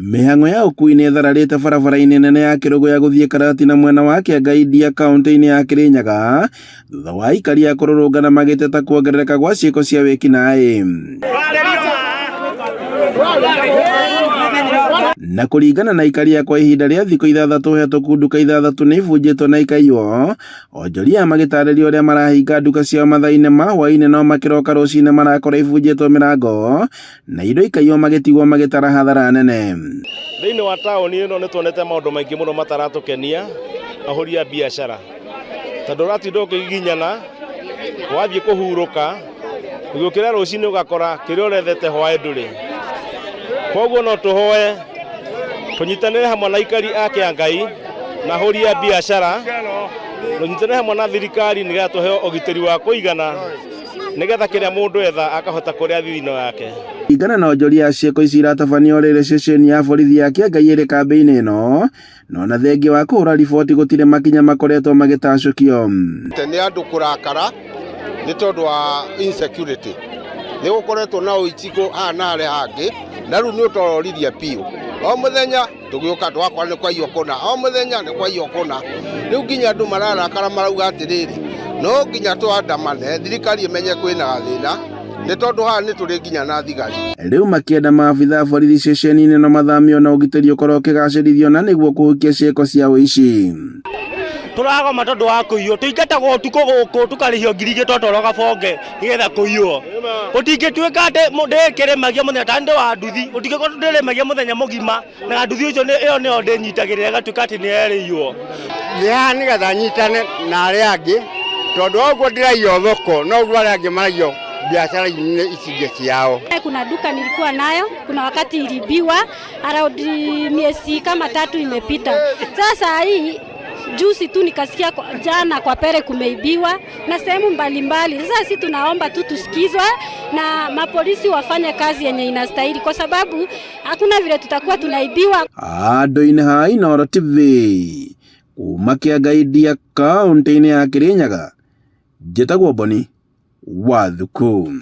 Mĩhang'o ya ũkuui nĩ ĩthararĩte barabara-inĩ nene ya Kĩrũgũ ya gũthiĩ Karatina mwena wa Kĩanga-India kaunti-inĩ ya Kĩrĩnyaga thutha wa aikari a kũrũrũngana magĩteta kuongerereka gwa ciĩko cia wĩki-naĩ. Na kũringana na aikari a kwa ihinda rĩa thikũ 6 hetũku, nduka 6 nĩ ibunjĩtwo na ikaiywo, onjoria magĩtarĩria ũrĩa marahinga nduka ciao mathaa-inĩ ma hwaĩ-inĩ no makĩroka rũcinĩ marakora ibunjĩtwo mĩrango na indo ikaiywo magĩtigwo magĩtara hathara nene. Thĩinĩ wa taũni ĩno nĩ tuonete maũndũ maingĩ mũno mataratũkenia ahũri a biacara, tondũ ũratinda ũkĩgiginyana wathiĩ kũhurũka ũgĩũkĩra rũcinĩ ũgakora kĩrĩa ũrethete hwaĩ ndũrĩ. Koguo no tũhoe tũnyitanĩre hamwe na aikari a Kĩangai na ahũri a biacara, tũnyitanĩre hamwe na thirikari nĩgetha tũheo ũgitĩri wa kũigana nĩgetha kĩrĩa mũndũ etha akahota kũrĩa thithino yake. Kũringana na onjoria ciĩko ici iratabanio rĩrĩ ceceni ya borithi ya Kĩangai ĩrĩ kambĩ-inĩ ĩno, no na thengia wa kũhũra riboti gũtirĩ makinya makoretwo magĩtacũkio. Nĩ andũ kũrakara nĩ tondũ wa insecurity, nĩ gũkoretwo na ũici haha na harĩa hangĩ, na rĩu nĩ ũtororithia piũ. O mũthenya tũgĩũka twakora nĩ kwaiywo kũna, o mũthenya nĩ kwaiywo kũna. Rĩu nginya andũ mararakara marauga atĩrĩrĩ, no nginya twandamane thirikari ĩmenye kwĩna gathĩna, nĩ tondũ haha nĩ tũrĩ nginya na thigari. Rĩu makĩenda maabitha borithi ceceni-inĩ no mathamio na ũgitĩri ũkorwo ũkĩgacĩrithio na nĩguo kũhukia ciĩko cia ũici. Tũragoma tondũ wa kũiywo, tũingatagwo ũtukũ gũkũ tũkarĩhio ngiri igĩtotoro gabonge nĩgetha kũiywo. Gũtingĩtuĩka atĩ ndĩkĩrĩmagia mũthenya ta ndĩ wa nduthi, gũtingĩkorwo ndĩrĩmagia mũthenya mũgima na nduthi ũcio ĩyo nĩyo ndĩnyitagĩrĩra ĩgatuĩka atĩ nĩ yerĩirwo. Nĩhaha nĩgetha nyitane na arĩa angĩ, tondũ ũguo ndĩraiywo thoko noguo arĩa angĩ maraiywo biashara-inĩ ici ciao. Kuna duka nilikuwa nayo, kuna wakati ilibiwa, around miezi kama 3 imepita. Sasa hii juzi tu nikasikia jana kwa Pere kumeibiwa na sehemu mbalimbali. Sasa sisi tunaomba tu tusikizwe na mapolisi wafanye kazi yenye inastahili, kwa sababu hakuna vile tutakuwa tunaibiwa. Andũ-inĩ ha Inooro TV kuma Kĩanga-India kaunti-inĩ ya Kĩrĩnyaga, njĩtagwo Boni Wathuku.